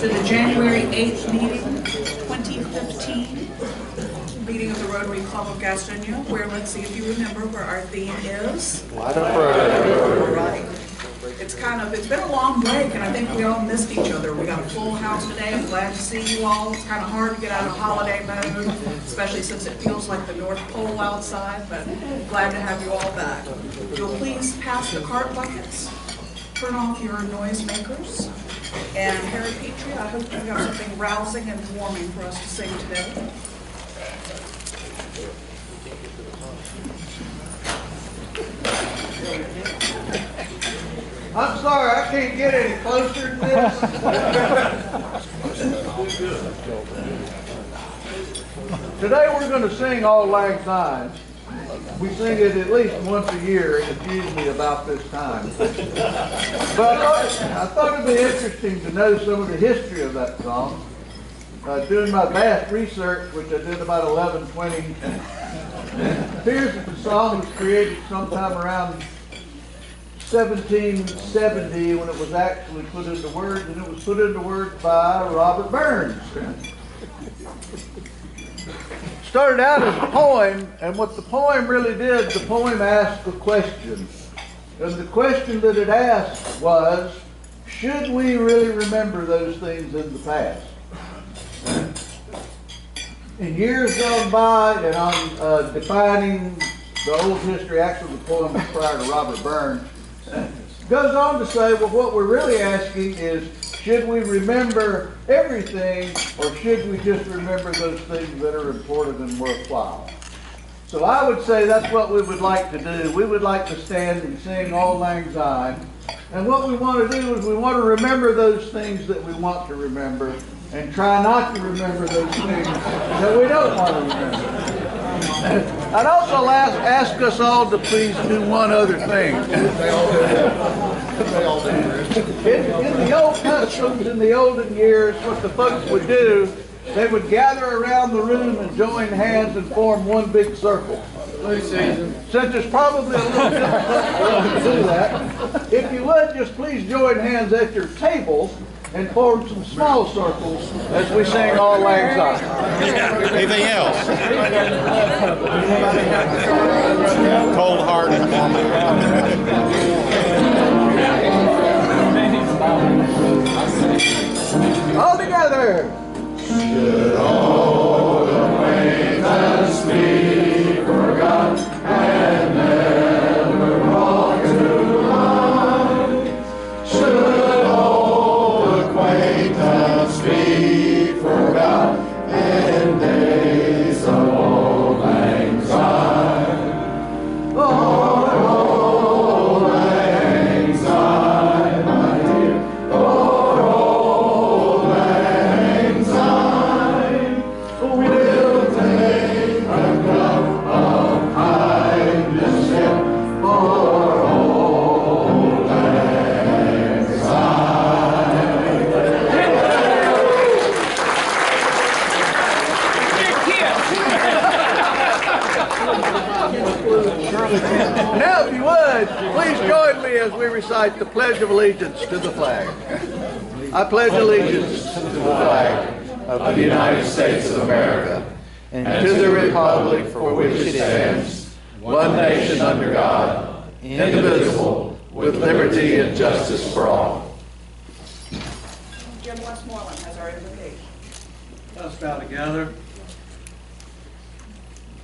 To the January 8th meeting, 2015, meeting of the Rotary Club of Gastonia, where, let's see if you remember where our theme is. Light up Rotary. Right. It's been a long break, and I think we all missed each other. We got a full house today. I'm glad to see you all. It's kind of hard to get out of holiday mode, especially since it feels like the North Pole outside, but glad to have you all back. If you'll please pass the cart buckets, turn off your noisemakers, and Harry Petrie, I hope you've got something rousing and warming for us to sing today. I'm sorry, I can't get any closer than this. Today we're going to sing Auld Lang Syne. We sing it at least once a year, and it's usually about this time. But I thought it'd be interesting to know some of the history of that song. Doing my vast research, which I did about 11:20, it appears that the song was created sometime around 1770 when it was actually put into words, and it was put into words by Robert Burns. Started out as a poem, and what the poem really did, the poem asked a question. And the question that it asked was, should we really remember those things in the past? In years gone by, and on defining the old history, actually the poem was prior to Robert Burns, goes on to say, well, what we're really asking is, should we remember everything, or should we just remember those things that are important and worthwhile? So I would say that's what we would like to do. We would like to stand and sing Auld Lang Syne. And what we want to do is we want to remember those things that we want to remember, and try not to remember those things that we don't want to remember. I'd also ask us all to please do one other thing. In the old customs, in the olden years, what the folks would do, they would gather around the room and join hands and form one big circle. Since it's probably a little difficult for us to do that, if you would, just please join hands at your tables and form some small circles as we sing Auld Lang Syne. Anything else? Cold-hearted. All together. Should old acquaintance be forgot and never brought to mind? Should old acquaintance be forgot in days of Auld Lang Syne? Auld Lang Syne, my dear, Auld Lang Syne, we'll take a cup of kindness sip for Auld Lang Syne. Now, if you would, please join me as we recite the Pledge of Allegiance to the flag. I pledge allegiance to the flag Of the United States of America and to the republic for which it stands, one nation under God, indivisible, with liberty and justice for all. Jim Westmoreland has our invocation. Let's bow together.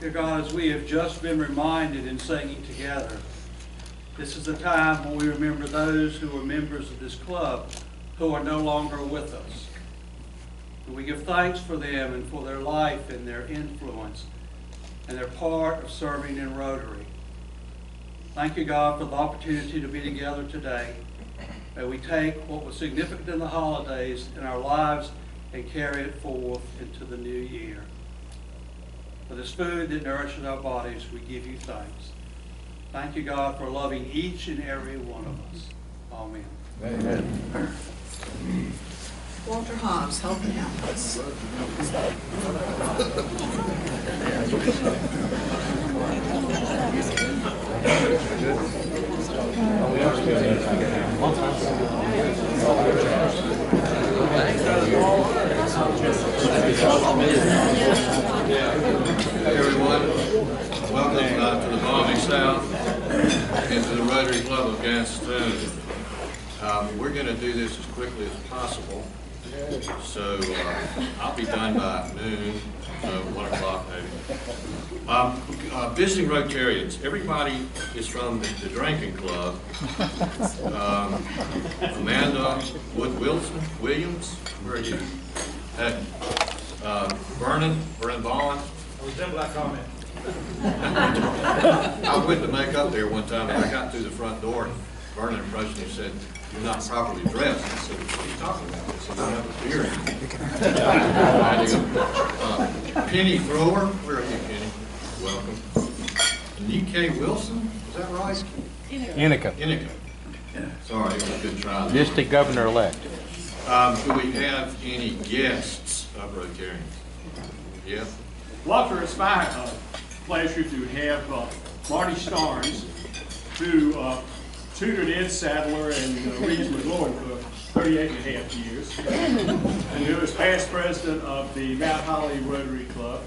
Dear God, as we have just been reminded in singing together, this is the time when we remember those who were members of this club who are no longer with us. And we give thanks for them and for their life and their influence and their part of serving in Rotary. Thank you, God, for the opportunity to be together today. May we take what was significant in the holidays in our lives and carry it forth into the new year. For this food that nourishes our bodies, we give you thanks. Thank you, God, for loving each and every one of us. Amen. Amen. Walter Hobbs, Health and Happiness. Hey everyone, welcome to the balmy South and to the Rotary Club of Gastonia. We're going to do this as quickly as possible, so I'll be done by noon, so 1 o'clock maybe. Visiting Rotarians, everybody is from the drinking club. Amanda Williams, where are you? Vernon Vaughn. I resemble that comment. I went to make up there one time, and I got through the front door, and Vernon approached me and said, "You're not properly dressed." I said, "What are you talking about?" I said, "I have a beard." Penny Thrower, where are you, Penny? Welcome. Nike Wilson, is that right? Innica. Sorry, it was a good try. District Governor-elect. Do we have any guests of Rotarians? Yeah? Walter, it's my pleasure to have Marty Starnes, who tutored Ed Sadler and Reeves McGloin for 38 and a half years, and who is past president of the Mount Holly Rotary Club.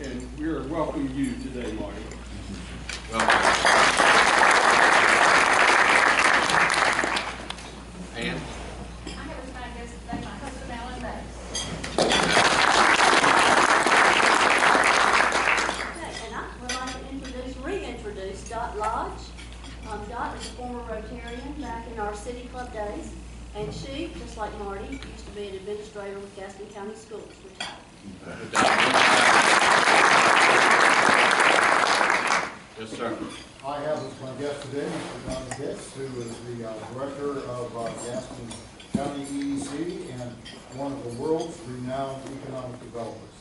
And we're welcoming you today, Marty. Welcome. Ann? Dot Lodge. Dot is a former Rotarian back in our City Club days, and she, just like Marty, used to be an administrator with Gaston County Schools, retired. Yes, sir. I have as my guest today Mr. Don Hicks, who is the director of Gaston County EEC and one of the world's renowned economic developers.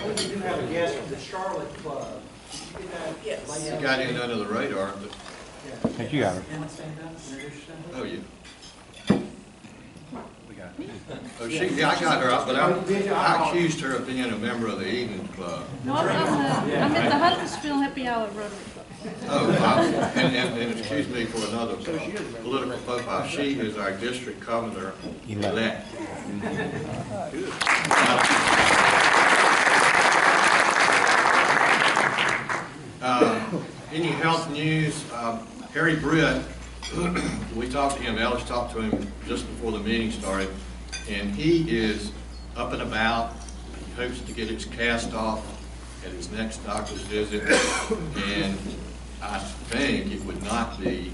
We do have a guest from the Charlotte Club. Yes. You got in under the radar, but, I think you got her. oh, yeah. Oh, yeah, I got her, but I accused her of being a member of the evening club. No, I'm at the Huddersfield Happy Hour Rotary Club. Oh, wow. And excuse me for another political profile. She is our district governor-elect. Any health news? Harry Britt, we talked to him, Ellis talked to him just before the meeting started, and he is up and about. He hopes to get his cast off at his next doctor's visit, and I think it would not be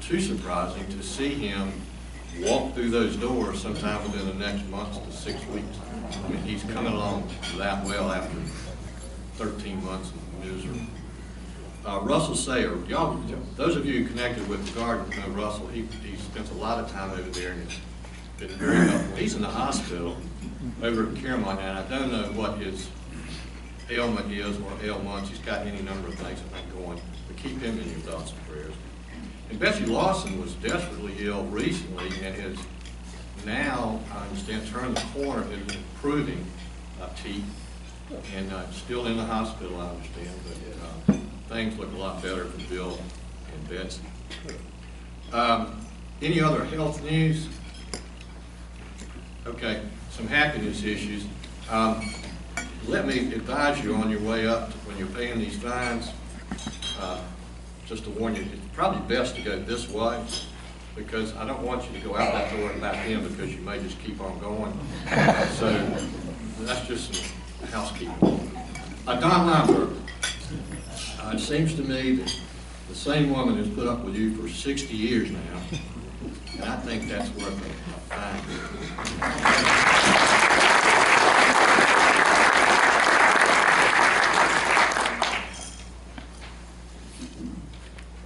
too surprising to see him walk through those doors sometime within the next month to 6 weeks. I mean, he's coming along that well after 13 months of misery. Russell Sayer, y'all, those of you connected with the garden know Russell. He spends a lot of time over there, and it's been very helpful. He's in the hospital over at Caramont, and I don't know what his ailment is or ailments. He's got any number of things I think going, but keep him in your thoughts and prayers. And Betsy Lawson was desperately ill recently and has now, I understand, turned the corner and is improving teeth, and still in the hospital, I understand, but things look a lot better for Bill and Betsy. Any other health news? Okay, some happiness issues. Let me advise you on your way up to when you're paying these fines, just to warn you, it's probably best to go this way, because I don't want you to go out that door and back in, because you may just keep on going. So that's just some housekeeping. Don Limberg, it seems to me that the same woman has put up with you for 60 years now, and I think that's worth a fine.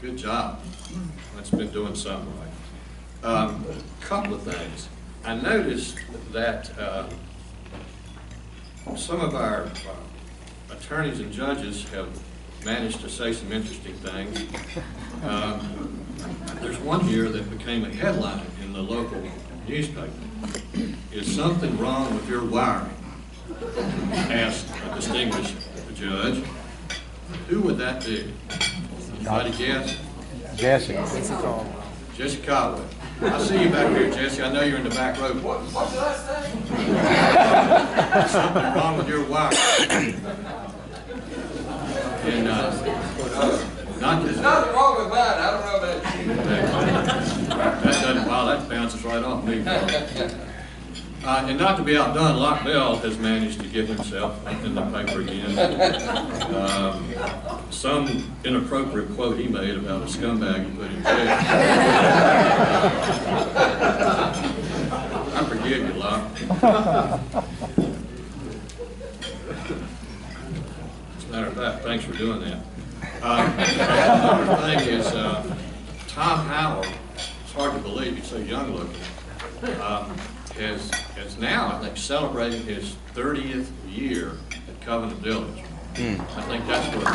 Good job. That's been doing something right. Couple of things. I noticed that some of our attorneys and judges have managed to say some interesting things. There's one here that became a headline in the local newspaper. Is something wrong with your wiring? Asked a distinguished judge. Who would that be? Anybody guess? Jesse. Jesse Caldwell. I see you back here, Jesse. I know you're in the back row. What did I say? Something wrong with your wire. And not just nothing wrong with mine. I don't know about you. That doesn't. Wow, that bounces right off me. And not to be outdone, Locke Bell has managed to get himself in the paper again. Some inappropriate quote he made about a scumbag he put in jail. I forgive you, Locke. As a matter of fact, thanks for doing that. Another thing is Tom Howard. It's hard to believe he's so young looking. Has now, I think, celebrating his 30th year at Covenant Village. I think that's what it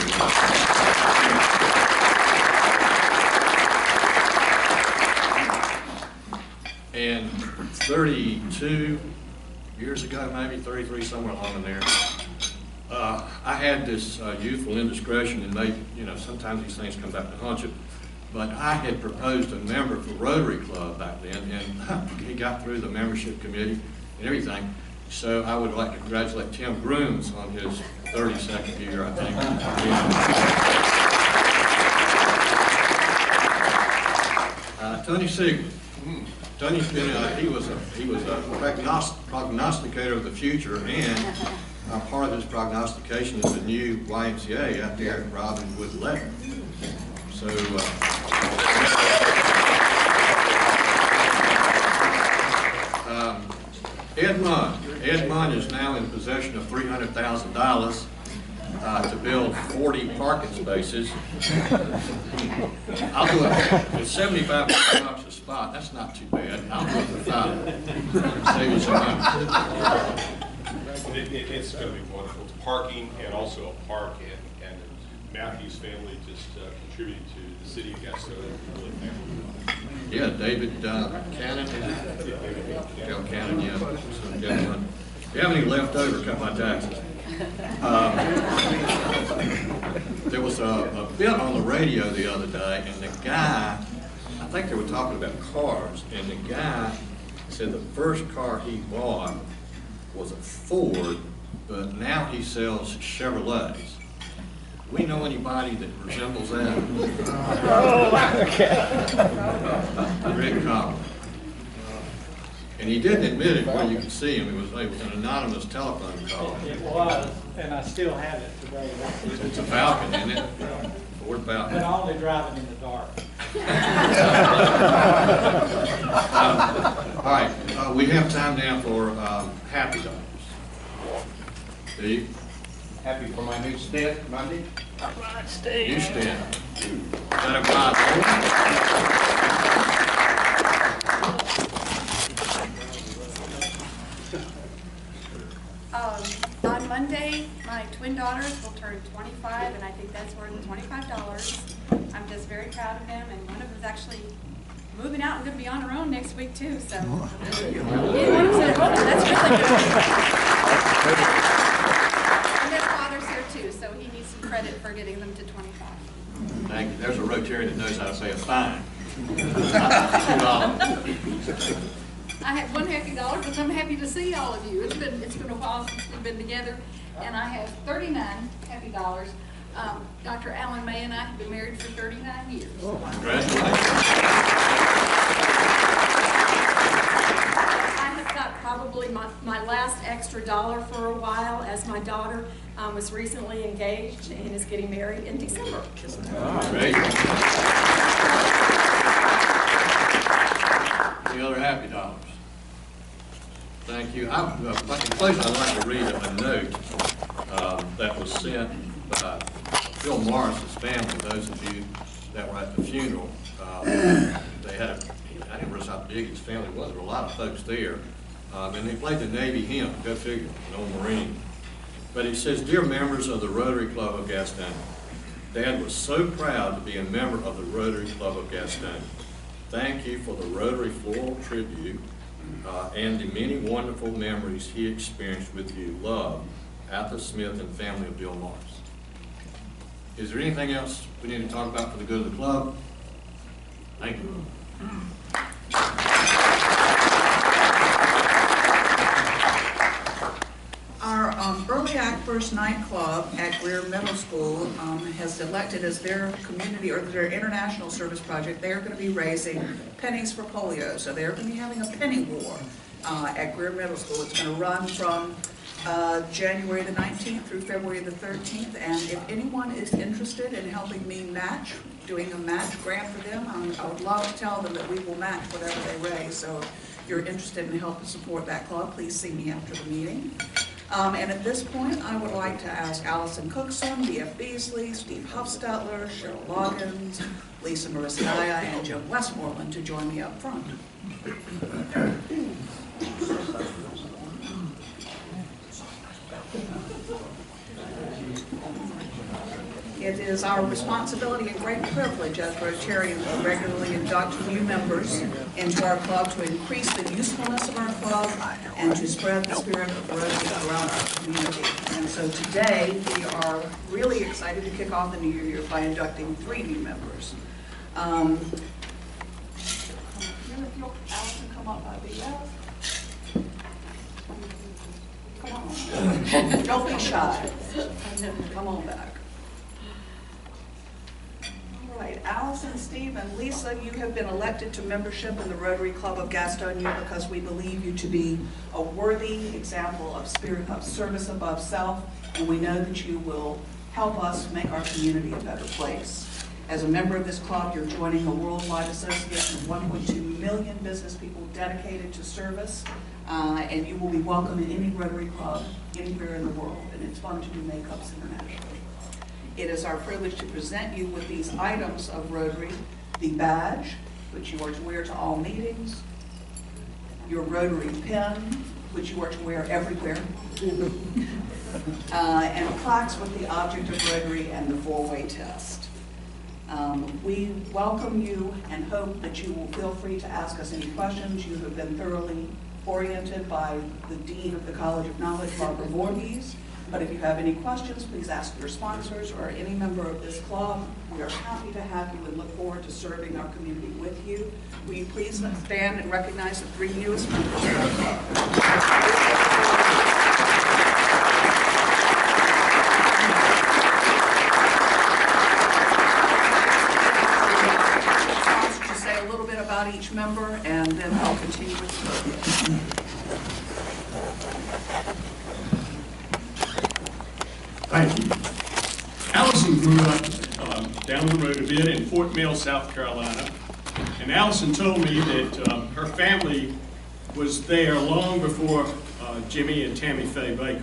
is. And 32 years ago, maybe 33, somewhere along in there, I had this youthful indiscretion and made, sometimes these things come back to haunt you. But I had proposed a member for Rotary Club back then, and he got through the membership committee and everything. So I would like to congratulate Tim Grooms on his 32nd year, I think. Tony Siegel. Tony's been he was a prognosticator of the future, and part of his prognostication is the new YMCA out there at Robinwood Lake. So Ed Munn is now in possession of $300,000 to build 40 parking spaces. I'll do it. It's 75 bucks a spot. That's not too bad. I'll do it for $5. Save you some money. It's going to be wonderful. It's parking and also a park, and Matthew's family just contributed to the city of Gastonia. Really thankful. Yeah, David Cannon. Dale Cannon, yeah. So, if you have any left over, cut my taxes. There was a bit on the radio the other day, and the guy, I think they were talking about cars, and the guy said the first car he bought was a Ford, but now he sells Chevrolets. Do we know anybody that resembles that? Rick Collins. And he didn't admit it where you could see him. It was an anonymous telephone call. It was, and I still have it today. It's a Falcon, isn't it? Ford Falcon. But I only drive it in the dark. All right, we have time now for Happy Dollars. Steve? Happy for my new stint Monday. All right, Steve. New stint. Is that a five? On Monday, my twin daughters will turn 25, and I think that's worth $25. I'm just very proud of them, and one of them is actually moving out and going to be on her own next week too. So, yeah, one of them's at home. That's really good. And their father's here too, so he needs some credit for getting them to 25. Thank you. There's a Rotarian that knows how to say a fine. I have one happy dollar because I'm happy to see all of you. It's been a while since we've been together, and I have 39 happy dollars. Dr. Alan May and I have been married for 39 years. Congratulations. I have got probably my last extra dollar for a while, as my daughter was recently engaged and is getting married in December. Great. Any other happy dollars? Thank you. In place, I'd like to read a note that was sent by Phil Morris's family. Those of you that were at the funeral, they had I didn't realize how big his family was. There were a lot of folks there. And they played the Navy hymn, go figure, an old Marine. But it says, "Dear members of the Rotary Club of Gastonia, Dad was so proud to be a member of the Rotary Club of Gastonia. Thank you for the Rotary floral tribute and the many wonderful memories he experienced with you. Love, Arthur Smith and family of Bill Morris. Is there anything else we need to talk about for the good of the club? Thank you. Our Early Act First Night Club at Greer Middle School has elected as their community or their international service project. They are going to be raising pennies for polio. So they're going to be having a penny war at Greer Middle School. It's going to run from January the 19th through February the 13th. And if anyone is interested in helping me match, doing a match grant for them, I would love to tell them that we will match whatever they raise. So if you're interested in helping support that club, please see me after the meeting. And at this point, I would like to ask Allison Cookson, B.F. Beasley, Steve Huffstetler, Cheryl Loggins, Lisa Mariscaya, and Jim Westmoreland to join me up front. It is our responsibility and great privilege as Rotarians to regularly induct new members into our club to increase the usefulness of our club and to spread the spirit of Rotary around our community. And so today, we are really excited to kick off the new year by inducting 3 new members. Allison, come up by BF. Come on. Don't be shy. Come on back. All right, Allison, Steve, and Lisa, you have been elected to membership in the Rotary Club of Gastonia because we believe you to be a worthy example of spirit of service above self, and we know that you will help us make our community a better place. As a member of this club, you're joining a worldwide association of 1.2 million business people dedicated to service, and you will be welcome in any Rotary Club anywhere in the world, and it's fun to do makeups internationally. It is our privilege to present you with these items of Rotary: the badge, which you are to wear to all meetings, your Rotary pin, which you are to wear everywhere, and plaques with the object of Rotary and the 4-way test. We welcome you and hope that you will feel free to ask us any questions. You have been thoroughly oriented by the Dean of the College of Knowledge, Barbara Voorhees. But if you have any questions, please ask your sponsors or any member of this club. We are happy to have you and look forward to serving our community with you. Will you please stand and recognize the 3 newest members of our club? To say a little bit about each member, and then I'll continue with the program. Thank you. Allison grew up down the road a bit in Fort Mill, South Carolina, and Allison told me that her family was there long before Jimmy and Tammy Faye Baker.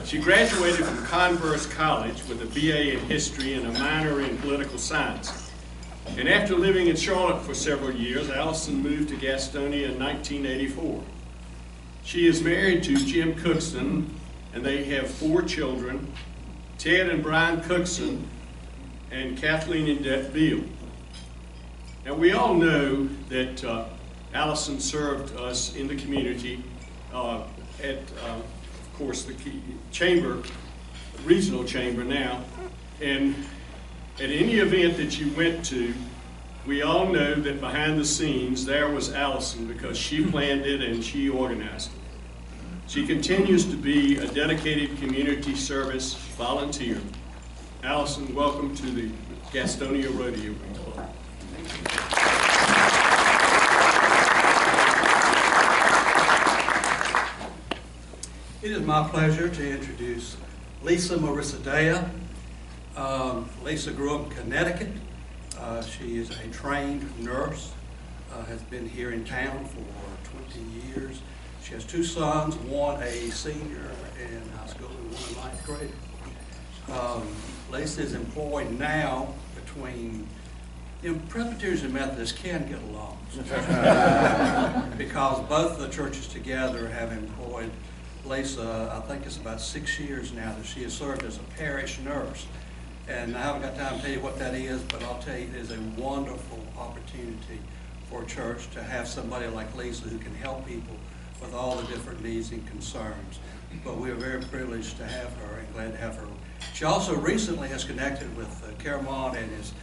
She graduated from Converse College with a BA in history and a minor in political science. And after living in Charlotte for several years, Allison moved to Gastonia in 1984. She is married to Jim Cookson, and they have 4 children, Ted and Brian Cookson, and Kathleen and Deb Beal. Now, we all know that Allison served us in the community at, of course, the chamber, regional chamber now, and at any event that you went to, we all know that behind the scenes there was Allison, because she planned it and she organized it. She continues to be a dedicated community service volunteer. Allison, welcome to the Gastonia Rodeo Club. It is my pleasure to introduce Lisa Mariscaya. Lisa grew up in Connecticut. She is a trained nurse, has been here in town for 20 years. She has 2 sons, one a senior in high school and one in 9th grade. Lisa is employed now between, Presbyterians and Methodists can get along because both the churches together have employed Lisa, I think it's about 6 years now that she has served as a parish nurse. And I haven't got time to tell you what that is, but I'll tell you it is a wonderful opportunity for a church to have somebody like Lisa who can help people with all the different needs and concerns. But we are very privileged to have her and glad to have her. She also recently has connected with Caramon and is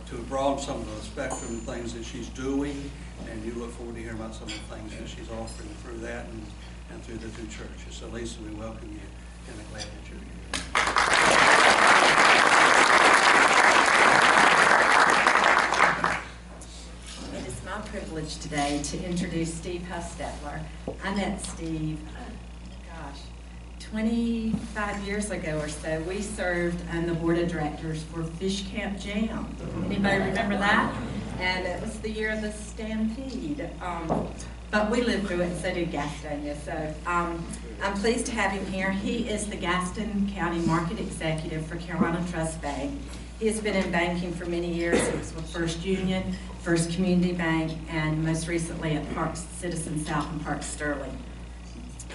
to broaden some of the spectrum of things that she's doing, and you look forward to hearing about some of the things that she's offering through that and through the two churches. So Lisa, we welcome you and I'm glad that you're here. It is my privilege today to introduce Steve Hustetler. I met Steve, 25 years ago or so. We served on the board of directors for Fish Camp Jam. Anybody remember that? And it was the year of the Stampede. But we lived through it, and so did Gastonia. So I'm pleased to have him here. He is the Gaston County Market Executive for Carolina Trust Bank. He has been in banking for many years. He was with First Union, First Community Bank, and most recently at Parks Citizen South and Park Sterling.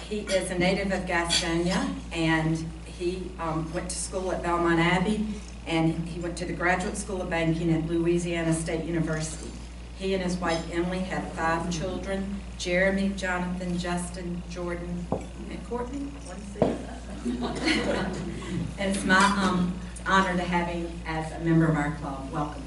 He is a native of Gastonia, and he went to school at Belmont Abbey, and he went to the Graduate School of Banking at Louisiana State University. He and his wife Emily have 5 children: Jeremy, Jonathan, Justin, Jordan, and Courtney. And it's my honor to have him as a member of our club. Welcome.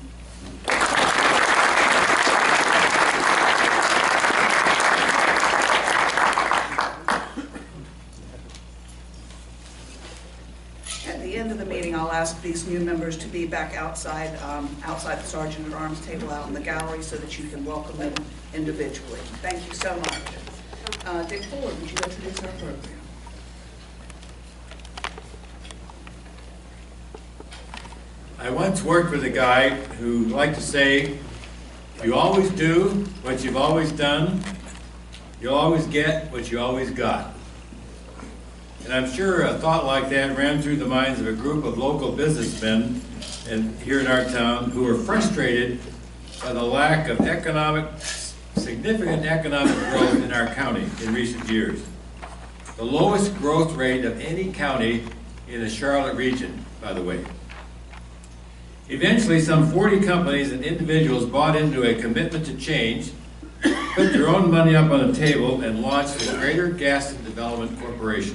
At the end of the meeting, I'll ask these new members to be back outside the Sergeant at Arms table out in the gallery so that you can welcome them individually. Thank you so much. Dick Fuller, would you introduce our program? I once worked with a guy who liked to say, if you always do what you've always done, you'll always get what you always got. And I'm sure a thought like that ran through the minds of a group of local businessmen here in our town who were frustrated by the lack of significant economic growth in our county in recent years. The lowest growth rate of any county in the Charlotte region, by the way. Eventually, some 40 companies and individuals bought into a commitment to change, put their own money up on the table, and launched the Greater Gaston Development Corporation.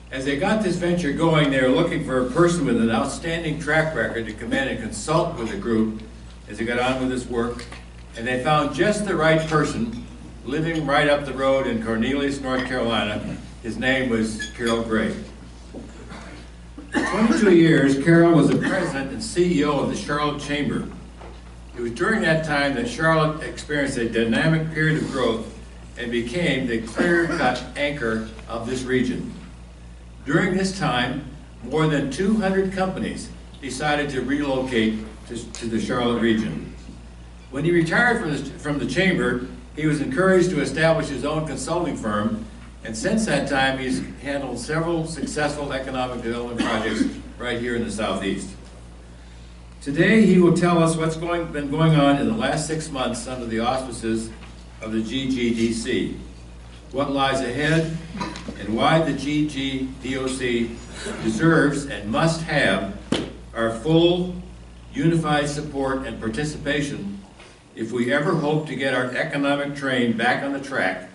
As they got this venture going, they were looking for a person with an outstanding track record to come in and consult with the group as they got on with this work, and they found just the right person living right up the road in Cornelius, North Carolina. His name was Carol Gray. For 22 years, Carol was the president and CEO of the Charlotte Chamber. It was during that time that Charlotte experienced a dynamic period of growth and became the clear-cut anchor of this region. During this time, more than 200 companies decided to relocate to the Charlotte region. When he retired from the Chamber, he was encouraged to establish his own consulting firm, and since that time, he's handled several successful economic development projects right here in the Southeast. Today, he will tell us what's been going on in the last 6 months under the auspices of the GGDC, what lies ahead, and why the GGDOC deserves and must have our full, unified support and participation if we ever hope to get our economic train back on the track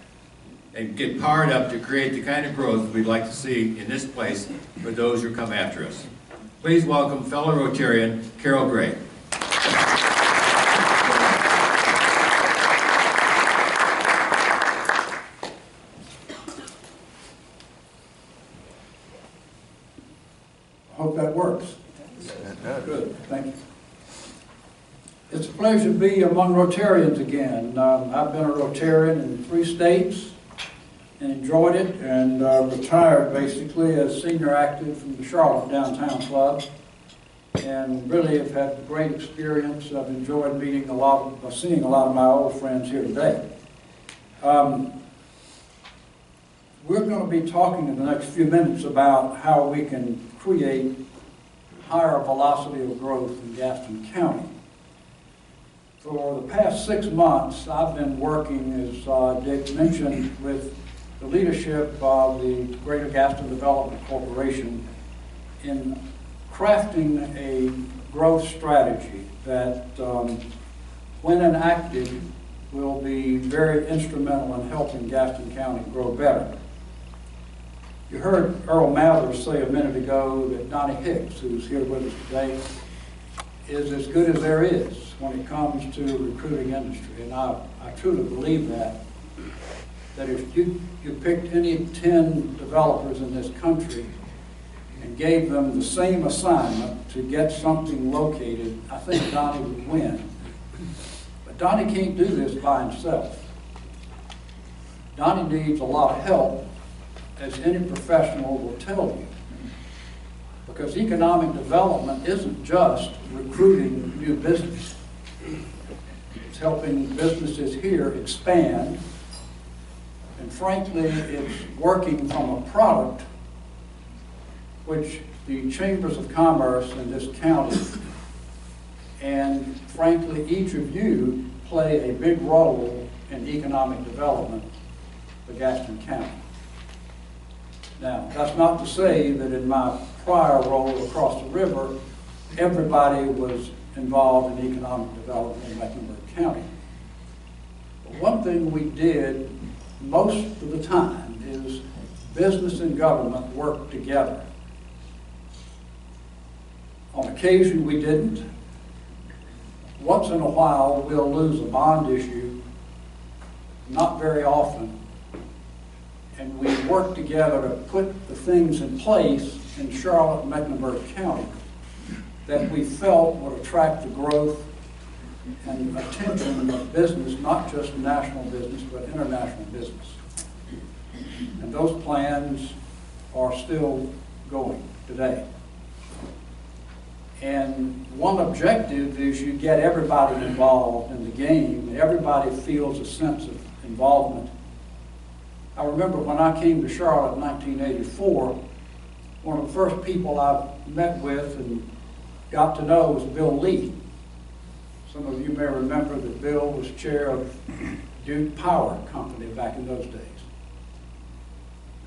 and get powered up to create the kind of growth we'd like to see in this place for those who come after us. Please welcome fellow Rotarian, Carol Gray. I hope that works. Good, thank you. It's a pleasure to be among Rotarians again. I've been a Rotarian in 3 states and enjoyed it, and retired basically as senior active from the Charlotte Downtown Club, and really have had a great experience. I've enjoyed seeing a lot of my old friends here today. We're going to be talking in the next few minutes about how we can create higher velocity of growth in Gaston County. For the past 6 months, I've been working, as Dick mentioned, with the leadership of the Greater Gaston Development Corporation in crafting a growth strategy that, when enacted, will be very instrumental in helping Gaston County grow better. You heard Earl Mathers say a minute ago that Donnie Hicks, who's here with us today, is as good as there is when it comes to recruiting industry. And I truly believe that if you picked any 10 developers in this country and gave them the same assignment to get something located, I think Donnie would win. But Donnie can't do this by himself. Donnie needs a lot of help, as any professional will tell you. Because economic development isn't just recruiting new business. It's helping businesses here expand. And frankly, it's working from a product which the chambers of commerce in this county, and frankly, each of you play a big role in economic development for Gaston County. Now, that's not to say that in my prior role across the river, everybody was involved in economic development in Mecklenburg County. But one thing we did most of the time is business and government work together. On occasion we didn't. Once in a while we'll lose a bond issue, not very often, and we work together to put the things in place in Charlotte and Mecklenburg County that we felt would attract the growth and attention of business, not just national business, but international business. And those plans are still going today. And one objective is you get everybody involved in the game, and everybody feels a sense of involvement. I remember when I came to Charlotte in 1984, one of the first people I met with and got to know was Bill Lee. Some of you may remember that Bill was chair of Duke Power Company back in those days.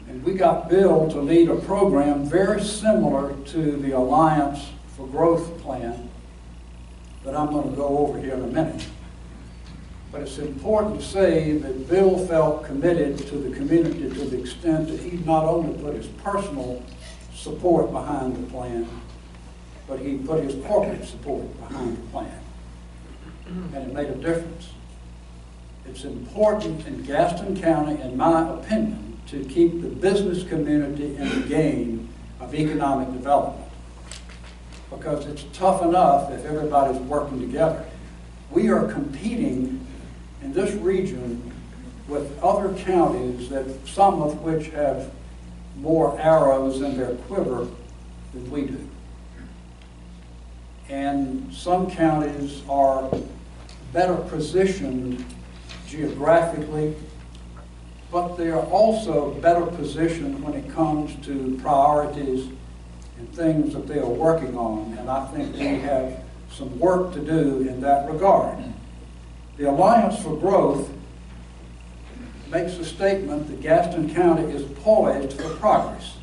And we got Bill to lead a program very similar to the Alliance for Growth plan that I'm going to go over here in a minute. But it's important to say that Bill felt committed to the community to the extent that he not only put his personal support behind the plan, but he put his corporate support behind the plan. And it made a difference. It's important in Gaston County, in my opinion, to keep the business community in the game of economic development. Because it's tough enough if everybody's working together. We are competing in this region with other counties, that some of which have more arrows in their quiver than we do. And some counties are better positioned geographically, but they are also better positioned when it comes to priorities and things that they are working on. And I think we have some work to do in that regard. The Alliance for Growth makes a statement that Gaston County is poised for progress.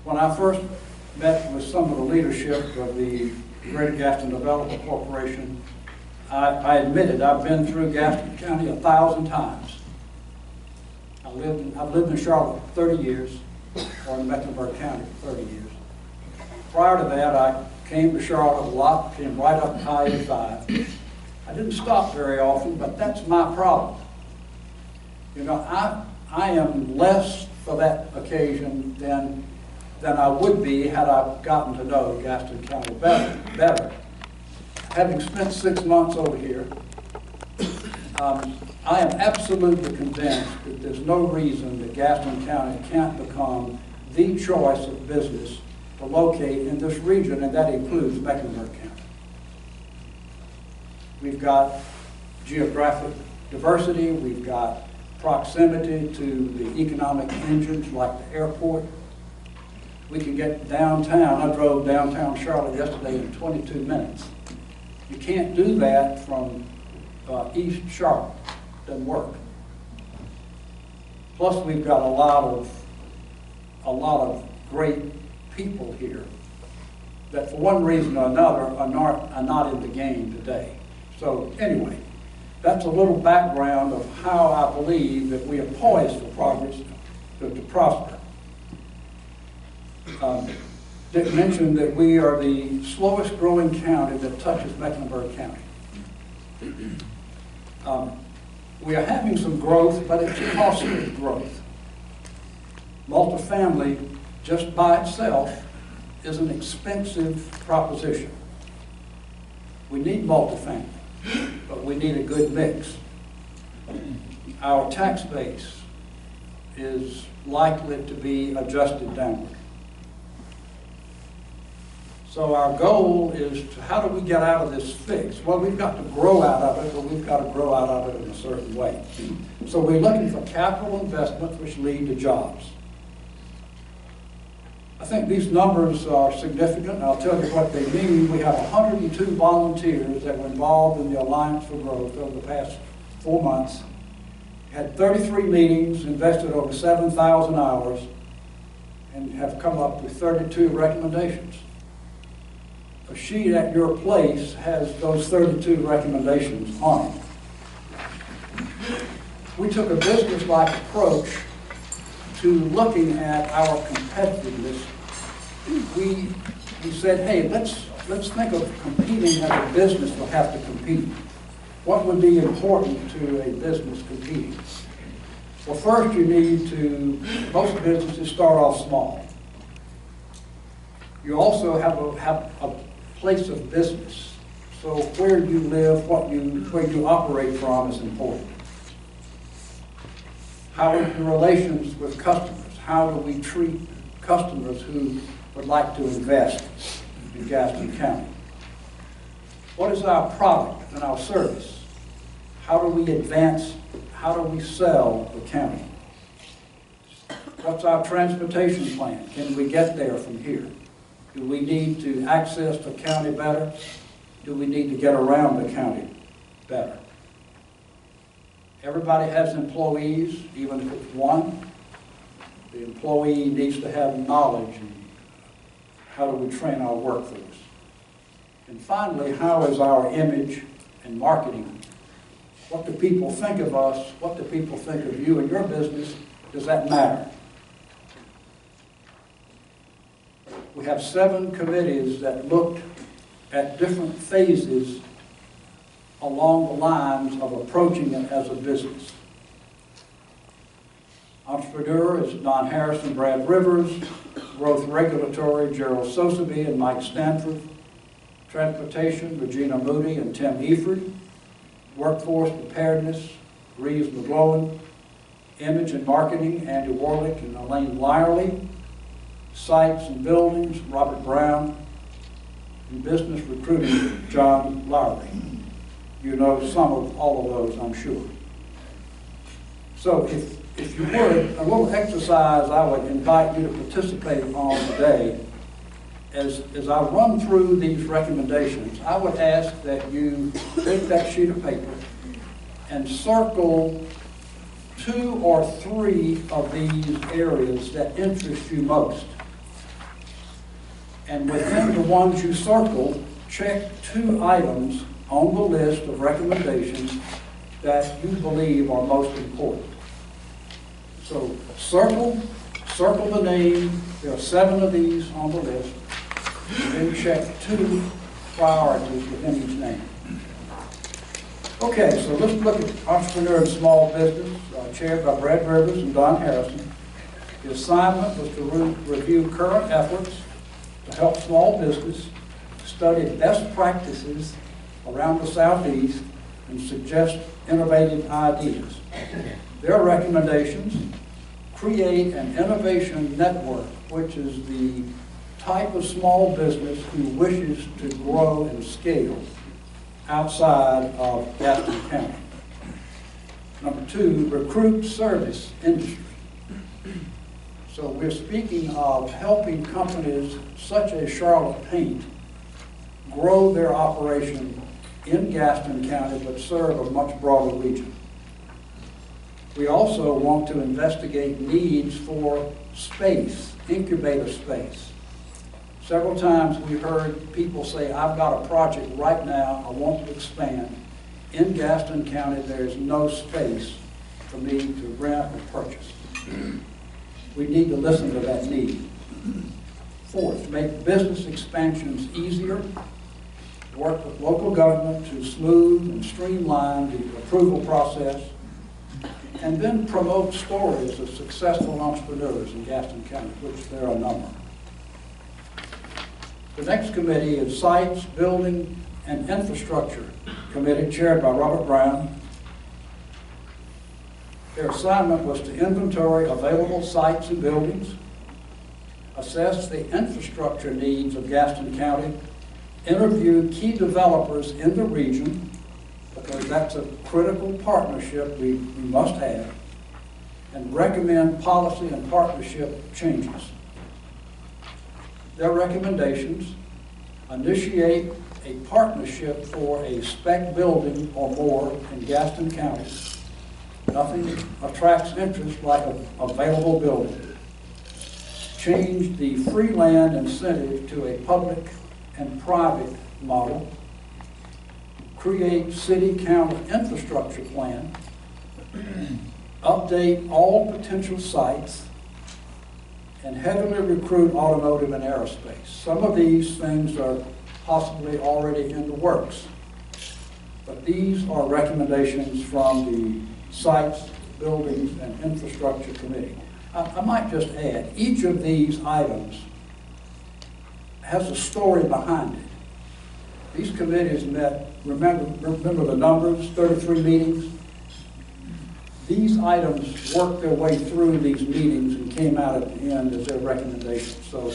When I first met with some of the leadership of the Greater Gaston Development Corporation, I admitted I've been through Gaston County 1,000 times. I've lived in Charlotte for 30 years, or in Mecklenburg County for 30 years. Prior to that, I came to Charlotte a lot, came right up I-85. I didn't stop very often, but that's my problem. You know, I am less for that occasion than I would be had I gotten to know Gaston County better. Having spent 6 months over here, I am absolutely convinced that there's no reason that Gaston County can't become the choice of business to locate in this region, and that includes Mecklenburg County. We've got geographic diversity, we've got proximity to the economic engines like the airport. We can get downtown. I drove downtown Charlotte yesterday in 22 minutes. You can't do that from East Charlotte. Doesn't work. Plus, we've got a lot of great people here that for one reason or another are not in the game today. So anyway, that's a little background of how I believe that we are poised for progress to prosper. Dick mentioned that we are the slowest growing county that touches Mecklenburg County. We are having some growth, but it's costly growth. Multifamily, just by itself, is an expensive proposition. We need multifamily, but we need a good mix. Our tax base is likely to be adjusted downward. So our goal is to, how do we get out of this fix? Well, we've got to grow out of it, but we've got to grow out of it in a certain way. So we're looking for capital investments which lead to jobs. I think these numbers are significant, and I'll tell you what they mean. We have 102 volunteers that were involved in the Alliance for Growth over the past 4 months, had 33 meetings, invested over 7,000 hours, and have come up with 32 recommendations. A sheet at your place has those 32 recommendations on it. We took a business-like approach to looking at our competitiveness. We said, hey, let's think of competing as a business will have to compete. What would be important to a business competing? Well, first you need to, most businesses start off small. You also have a place of business. So where you live, where you operate from is important. How are your relations with customers? How do we treat customers who would like to invest in Gaston County? What is our product and our service? How do we advance? How do we sell the county? What's our transportation plan? Can we get there from here? Do we need to access the county better? Do we need to get around the county better? Everybody has employees, even if it's one. The employee needs to have knowledge, and how do we train our workforce? And finally, how is our image and marketing? What do people think of us? What do people think of you and your business? Does that matter? We have 7 committees that looked at different phases along the lines of approaching it as a business. Entrepreneur is Don Harrison, Brad Rivers. Growth Regulatory, Gerald Soseby and Mike Stanford. Transportation, Regina Moody and Tim Eford. Workforce Preparedness, Reeves McGlowan. Image and Marketing, Andy Warlick and Elaine Lyerly. Sites and Buildings, Robert Brown. And Business Recruiting, John Lowry. You know some of all of those, I'm sure. So if you would, a little exercise I would invite you to participate on today. As I run through these recommendations, I would ask that you take that sheet of paper and circle 2 or 3 of these areas that interest you most. And within the ones you circle, check 2 items on the list of recommendations that you believe are most important. So circle the name. There are 7 of these on the list. Then check 2 priorities within each name. Okay, so let's look at Entrepreneur and Small Business, chaired by Brad Rivers and Don Harrison. The assignment was to review current efforts to help small business, study best practices around the Southeast, and suggest innovative ideas. Their recommendations: create an innovation network, which is the type of small business who wishes to grow and scale outside of Gaston County. Number 2, recruit service industry. So we're speaking of helping companies such as Charlotte Paint grow their operation in Gaston County, but serve a much broader region. We also want to investigate needs for space, incubator space. Several times we heard people say, I've got a project right now, I want to expand. In Gaston County, there is no space for me to rent or purchase. We need to listen to that need. Fourth, make business expansions easier. Work with local government to smooth and streamline the approval process. And then promote stories of successful entrepreneurs in Gaston County, which there are a number. The next committee is Sites, Building, and Infrastructure Committee, chaired by Robert Brown. Their assignment was to inventory available sites and buildings, assess the infrastructure needs of Gaston County, interview key developers in the region, because that's a critical partnership we must have, and recommend policy and partnership changes. Their recommendations: initiate a partnership for a spec building or more in Gaston County. Nothing attracts interest like an available building. Change the free land incentive to a public and private model. Create city-county infrastructure plan. Update all potential sites. And heavily recruit automotive and aerospace. Some of these things are possibly already in the works, but these are recommendations from the Sites, Buildings, and Infrastructure Committee. I might just add, each of these items has a story behind it. These committees met, remember the numbers, 33 meetings. These items worked their way through these meetings and came out at the end as their recommendations. So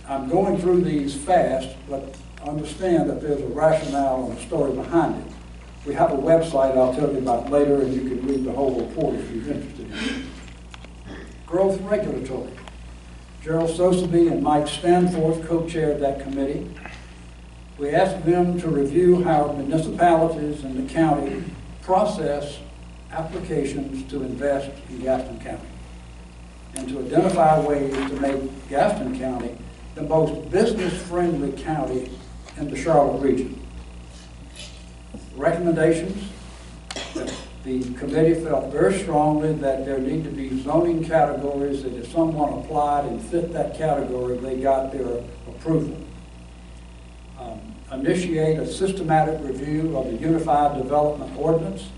I'm going through these fast, but understand that there's a rationale and a story behind it. We have a website I'll tell you about later, and you can read the whole report if you're interested in it. Growth Regulatory. Gerald Sosebee and Mike Stanforth co-chaired that committee. We asked them to review how municipalities in the county process applications to invest in Gaston County, and to identify ways to make Gaston County the most business-friendly county in the Charlotte region. Recommendations: the committee felt very strongly that there need to be zoning categories that if someone applied and fit that category, they got their approval. Initiate a systematic review of the Unified Development Ordinance,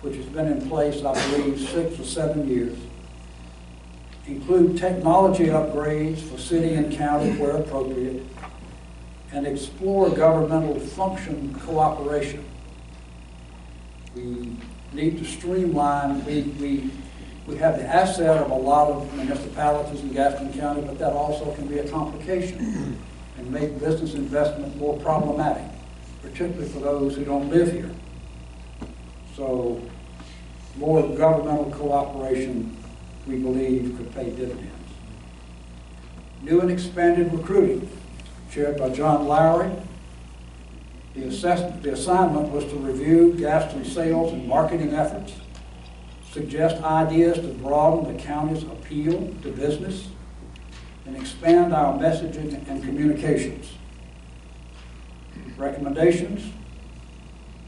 which has been in place, I believe, 6 or 7 years. Include technology upgrades for city and county where appropriate, and explore governmental function cooperation. We need to streamline. We have the asset of a lot of municipalities in Gaston County, but that also can be a complication and make business investment more problematic, particularly for those who don't live here. So more governmental cooperation, we believe, could pay dividends. New and expanded recruiting, chaired by John Lowry. The assignment was to review Gaston sales and marketing efforts, suggest ideas to broaden the county's appeal to business, and expand our messaging and communications. Recommendations: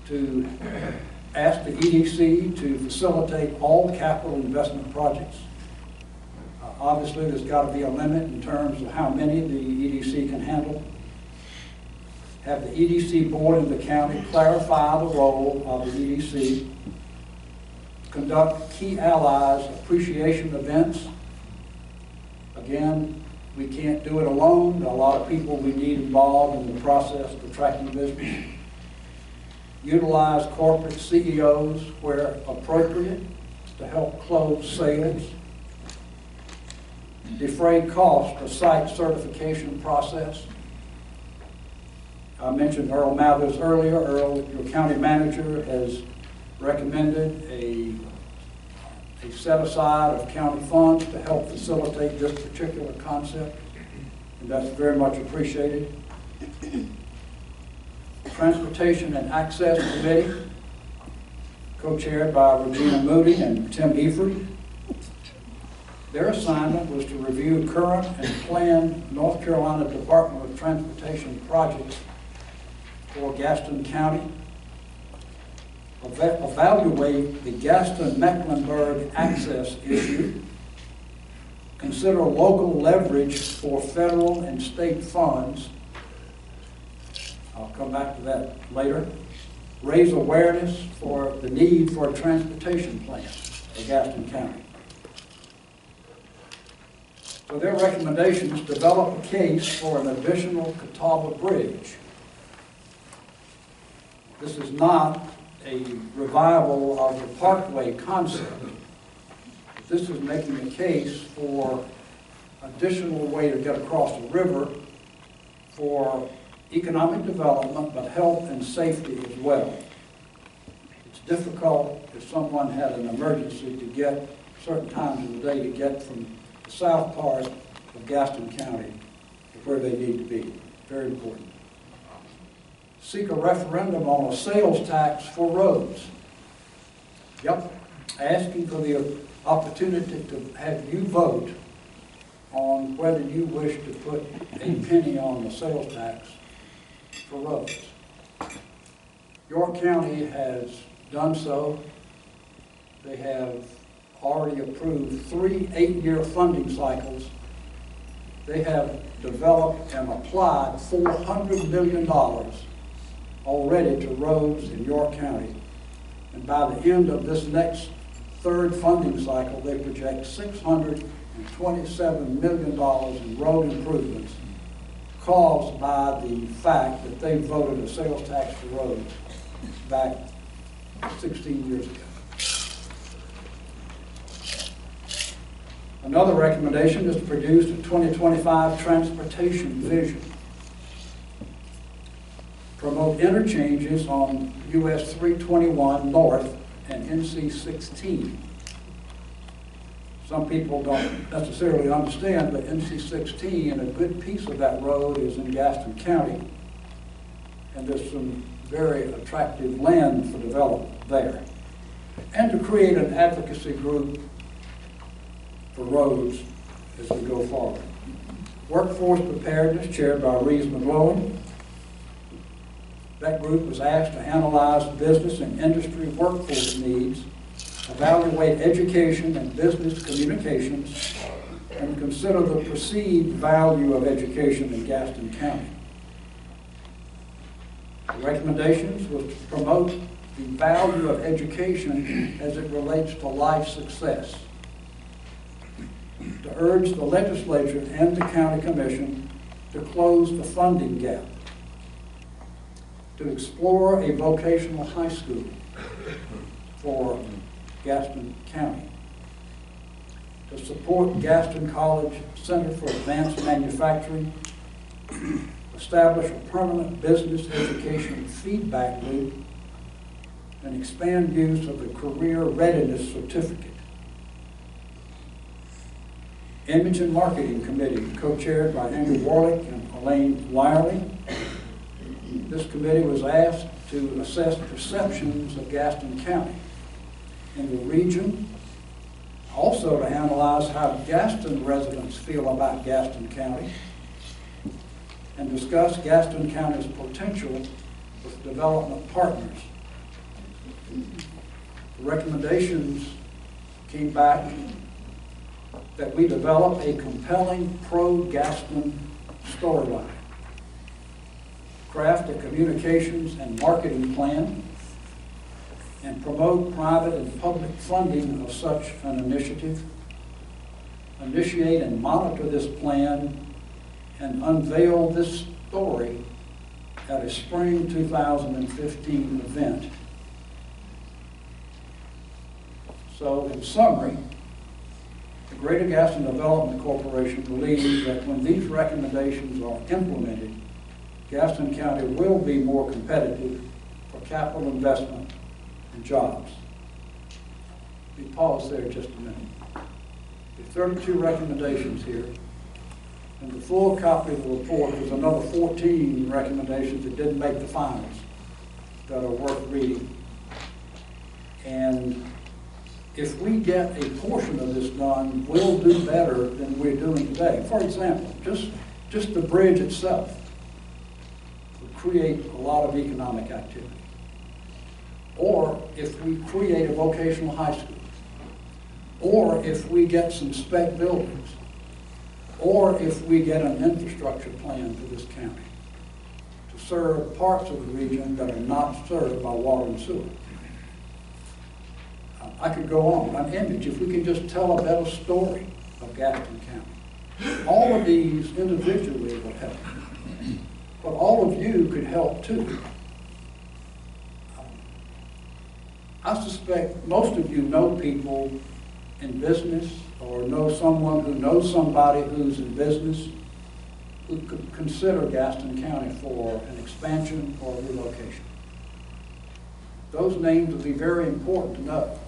to ask the EDC to facilitate all capital investment projects. Obviously, there's got to be a limit in terms of how many the EDC can handle. Have the EDC board in the county clarify the role of the EDC. Conduct key allies appreciation events. Again, we can't do it alone. There are a lot of people we need involved in the process of attracting business. Utilize corporate CEOs where appropriate to help close sales. Defray cost of site certification process. I mentioned Earl Mathers earlier. Earl, your county manager, has recommended a set aside of county funds to help facilitate this particular concept, and that's very much appreciated. Transportation and Access Committee. co-chaired by Regina Moody and Tim Eford. Their assignment was to review current and planned North Carolina Department of Transportation projects for Gaston County, evaluate the Gaston-Mecklenburg access issue, consider local leverage for federal and state funds. I'll come back to that later. Raise awareness for the need for a transportation plan for Gaston County. So their recommendations: develop a case for an additional Catawba Bridge. This is not a revival of the Parkway concept. This is making a case for additional way to get across the river for economic development, but health and safety as well. It's difficult if someone had an emergency to get certain times of the day to get from the south part of Gaston County to where they need to be. Very important. Seek a referendum on a sales tax for roads. Yep, asking for the opportunity to have you vote on whether you wish to put a penny on the sales tax for roads. York County has done so. They have already approved 3 8-year funding cycles. They have developed and applied $400 million already to roads in York County. And by the end of this next third funding cycle, they project $627 million in road improvements caused by the fact that they voted a sales tax for roads back 16 years ago. Another recommendation is to produce a 2025 transportation vision. Promote interchanges on US 321 North and NC 16. Some people don't necessarily understand, but NC 16, a good piece of that road is in Gaston County, and there's some very attractive land for development there. And to create an advocacy group for roads as we go forward. Workforce preparedness, chaired by Reeves McGlowan. That group was asked to analyze business and industry workforce needs, evaluate education and business communications, and consider the perceived value of education in Gaston County. The recommendations was to promote the value of education as it relates to life success, to urge the legislature and the county commission to close the funding gap, to explore a vocational high school for Gaston County, to support Gaston College Center for Advanced Manufacturing, establish a permanent business education feedback loop, and expand use of the Career Readiness Certificate. Image and Marketing Committee, co-chaired by Andrew Warlick and Elaine Wiley. This committee was asked to assess perceptions of Gaston County in the region, also to analyze how Gaston residents feel about Gaston County, and discuss Gaston County's potential with development partners. The recommendations came back that we develop a compelling pro-Gaston storyline, craft a communications and marketing plan, and promote private and public funding of such an initiative, initiate and monitor this plan, and unveil this story at a spring 2015 event. So, in summary, the Greater Gaston Development Corporation believes that when these recommendations are implemented, Gaston County will be more competitive for capital investment and jobs. We pause there just a minute. There are 32 recommendations here. And the full copy of the report is another 14 recommendations that didn't make the finals that are worth reading. And if we get a portion of this done, we'll do better than we're doing today. For example, just the bridge itself will create a lot of economic activity. Or if we create a vocational high school, or if we get some spec buildings, or if we get an infrastructure plan for this county to serve parts of the region that are not served by water and sewer. I could go on. An image, if we could just tell a better story of Gaston County. All of these individually would help. But all of you could help too. I suspect most of you know people in business or know someone who knows somebody who's in business who could consider Gaston County for an expansion or a relocation. Those names would be very important to know.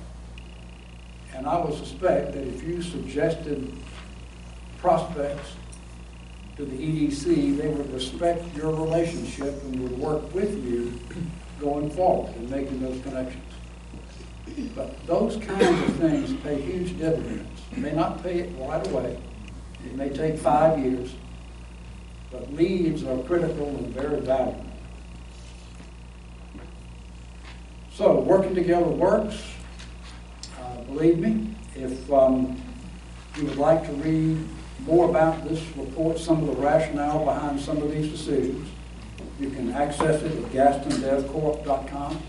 And I would suspect that if you suggested prospects to the EDC, they would respect your relationship and would work with you going forward in making those connections. But those kinds of things pay huge dividends. You may not pay it right away. It may take 5 years. But leads are critical and very valuable. So working together works. Believe me, if you would like to read more about this report, some of the rationale behind some of these decisions, you can access it at gastondevcorp.com.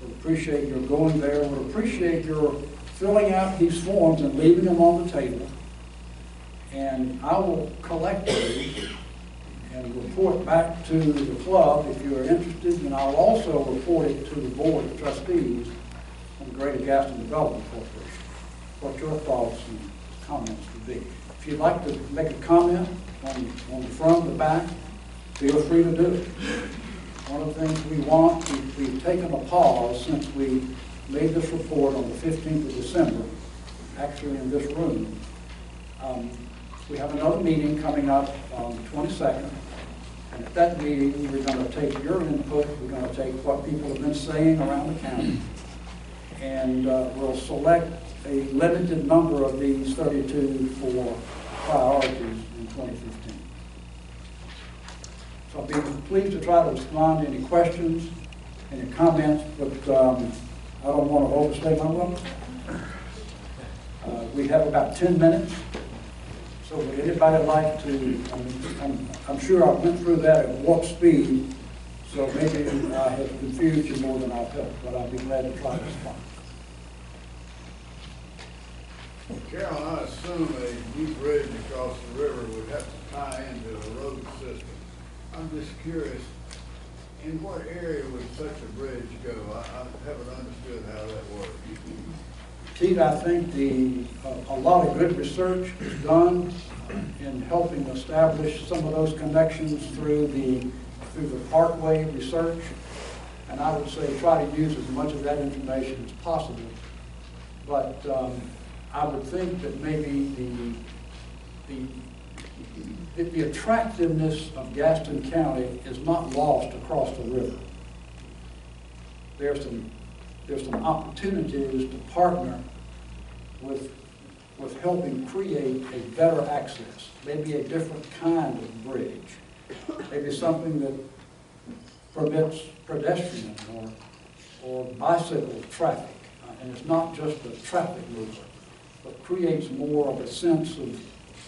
We'd appreciate your going there. We'd appreciate your filling out these forms and leaving them on the table. And I will collect those and report back to the club if you're interested, and I'll also report it to the Board of Trustees from the Greater Gaston Development Corporation, what your thoughts and comments would be. If you'd like to make a comment on the front and the back, feel free to do it. One of the things we want, we've taken a pause since we made this report on the 15th of December, actually in this room. We have another meeting coming up on the 22nd, and at that meeting, we're going to take your input, we're going to take what people have been saying around the county, and we'll select a limited number of these 32 for priorities in 2015. So I'll be pleased to try to respond to any questions, any comments, but I don't want to overstay my welcome. We have about 10 minutes. So would anybody like to, I'm sure I went through that at warp speed, so maybe I have confused you more than I've helped, but I'll be glad to try to respond. Carol, I assume a new bridge across the river would have to tie into a road system. I'm just curious, in what area would such a bridge go? I haven't understood how that works. Pete, I think a lot of good research is done in helping establish some of those connections through the Parkway research, and I would say try to use as much of that information as possible. But I would think that maybe the attractiveness of Gaston County is not lost across the river. There's some opportunities to partner with helping create a better access, maybe a different kind of bridge, maybe something that permits pedestrian or bicycle traffic, and it's not just a traffic mover, but creates more of a sense of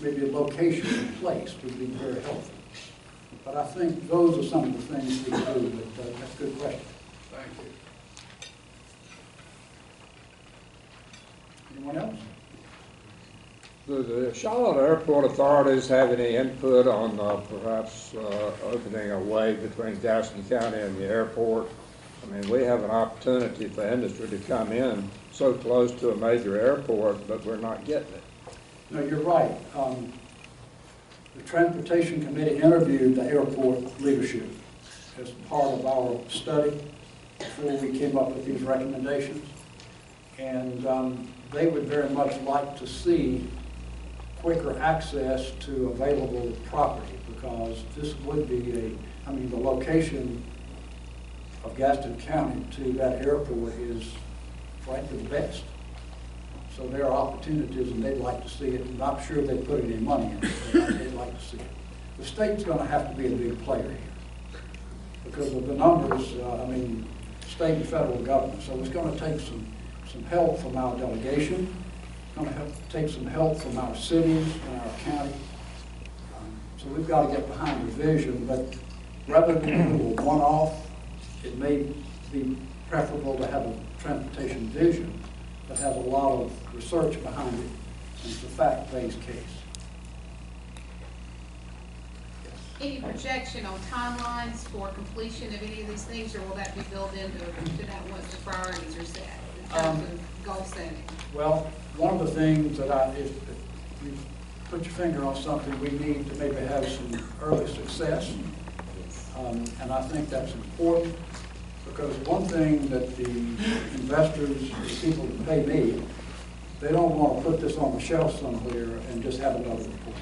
maybe a location and place would be very helpful. But I think those are some of the things we can do, but that's a good question. Thank you. Anyone else? Do the Charlotte Airport authorities have any input on perhaps opening a way between Gaston County and the airport? I mean, we have an opportunity for industry to come in so close to a major airport, but we're not getting it. No, you're right. The Transportation Committee interviewed the airport leadership as part of our study before we came up with these recommendations. And they would very much like to see quicker access to available property, because this would be the location of Gaston County to that airport is frankly the best. So there are opportunities and they'd like to see it, and I'm sure they put any money in it, but they'd like to see it. The state's gonna have to be a big player here because of the numbers, state and federal government. So it's gonna take some help from our delegation. It's gonna take some help from our cities and our county. So we've got to get behind the vision, but rather than do a one-off, it may be preferable to have a transportation vision that has a lot of research behind it, and it's a fact-based case. Any projection on timelines for completion of any of these things, or will that be built into that once the priorities are set in terms of goal setting? Well, one of the things that if you put your finger on something, we need to maybe have some early success. And I think that's important because one thing that the investors, the people that pay me, they don't want to put this on the shelf somewhere and just have another report.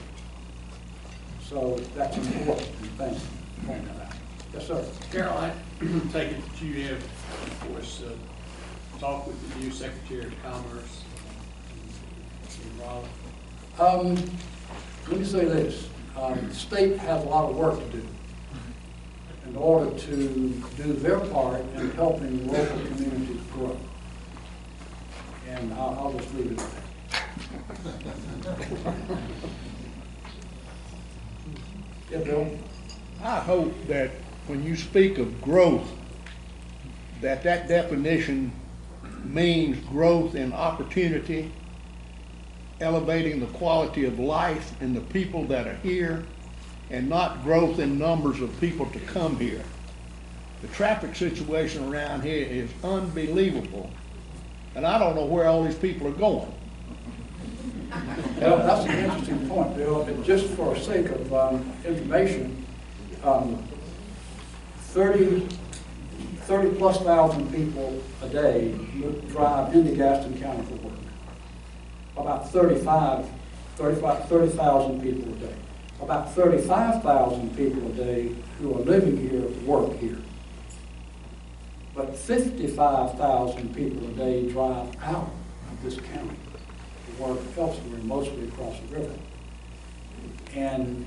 So that's important. Thank you for pointing that out. Yes, sir. Carol, I take it that you have, of course, talked with the new Secretary of Commerce in Raleigh. Let me say this. The state has a lot of work to do in order to do their part in helping local communities grow. And I'll just leave it at that. Yeah, Bill? I hope that when you speak of growth, that definition means growth in opportunity, elevating the quality of life in the people that are here, and not growth in numbers of people to come here. The traffic situation around here is unbelievable, and I don't know where all these people are going. Well, that's an interesting point, Bill. And just for sake of information, 30 plus thousand people a day drive into Gaston County for work. About 30,000 people a day. About 35,000 people a day who are living here work here. But 55,000 people a day drive out of this county to work elsewhere, mostly across the river. And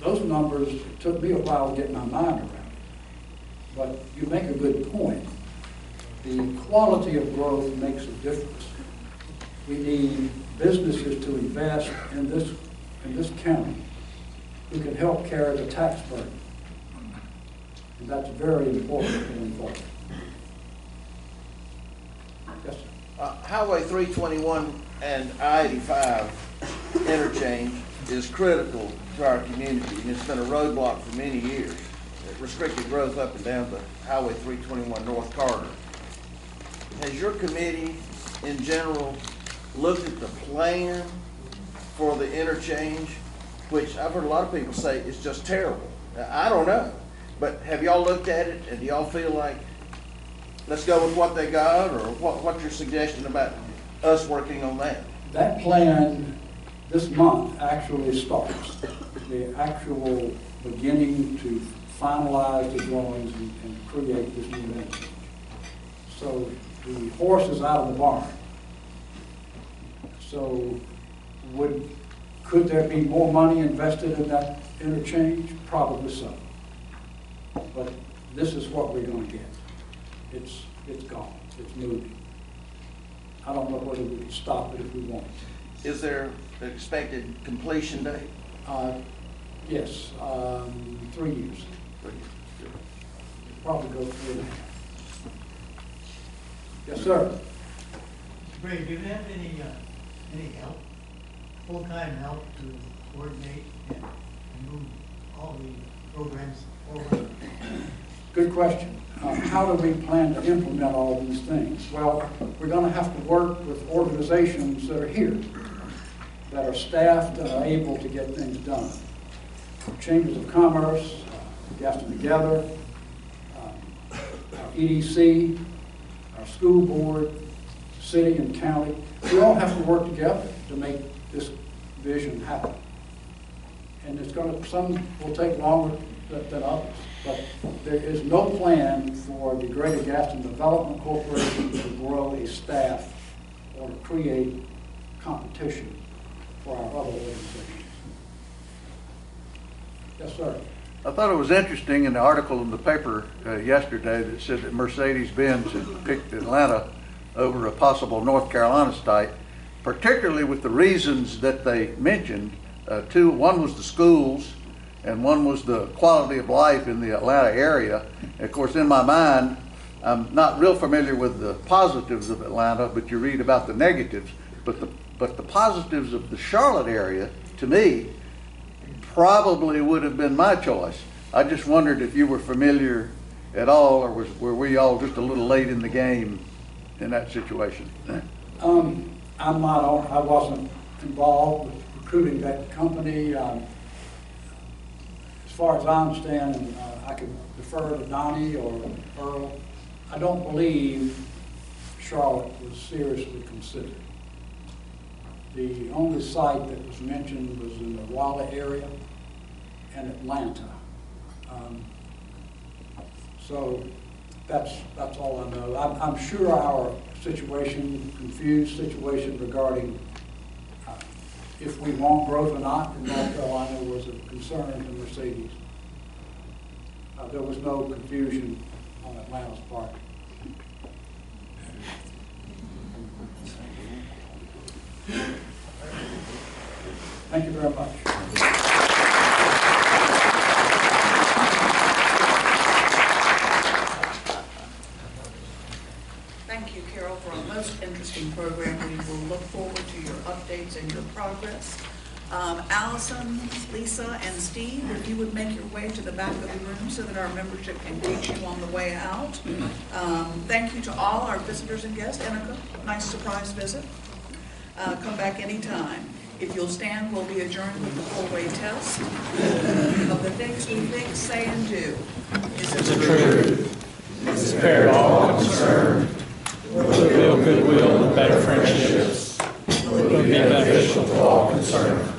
those numbers, it took me a while to get my mind around it. But you make a good point. The quality of growth makes a difference. We need businesses to invest in this county who can help carry the tax burden. And that's very important going forward. Yes, sir. Highway 321 and I-85 interchange is critical to our community, and it's been a roadblock for many years. It restricted growth up and down the Highway 321 North Corridor. Has your committee in general looked at the plan for the interchange, which I've heard a lot of people say is just terrible? Now, I don't know, but have y'all looked at it, and do y'all feel like let's go with what they got, or what's your suggestion about us working on that? That plan this month actually starts. The actual beginning to finalize the drawings and create this new interchange. So the horse is out of the barn. So could there be more money invested in that interchange? Probably so. But this is what we're going to get. It's gone. It's moving. I don't know whether we can stop it if we want. Is there an expected completion date? Yes, 3 years. Probably go 3.5. Yes, sir. Ray, do you have any help, full-time help to coordinate and move all the programs forward? Good question. How do we plan to implement all these things? Well, we're going to have to work with organizations that are here, that are staffed and are able to get things done. Chambers of Commerce, Gaston Together, our EDC, our school board, city and county. We all have to work together to make this vision happen. And it's going to, some will take longer than others. But there is no plan for the Greater Gaston Development Corporation to grow a staff or to create competition for our other organizations. Yes, sir. I thought it was interesting in the article in the paper yesterday that said that Mercedes-Benz had picked Atlanta over a possible North Carolina site, particularly with the reasons that they mentioned. One was the schools, and one was the quality of life in the Atlanta area. Of course, in my mind, I'm not real familiar with the positives of Atlanta, but you read about the negatives. But the positives of the Charlotte area, to me, probably would have been my choice. I just wondered if you were familiar at all, or were we all just a little late in the game in that situation? I'm not, I wasn't involved with recruiting that company. As far as I understand, and I could defer to Donnie or Earl, I don't believe Charlotte was seriously considered. The only site that was mentioned was in the Raleigh area and Atlanta. So that's all I know. I'm sure our situation, confused situation regarding if we want growth or not in North Carolina was a concern to Mercedes. There was no confusion on Atlanta's part. Thank you very much. Thank you, Carol, for a most interesting program. We will look forward to your updates and your progress. Allison, Lisa, and Steve, if you would make your way to the back of the room so that our membership can greet you on the way out. Thank you to all our visitors and guests. Annika, nice surprise visit. Come back anytime. If you'll stand, we'll be adjourned with the four-way test of the things we think, say, and do. Is it true? Is it fair to all concerned? Will it build goodwill and better friendships? Will it be beneficial to all concerned?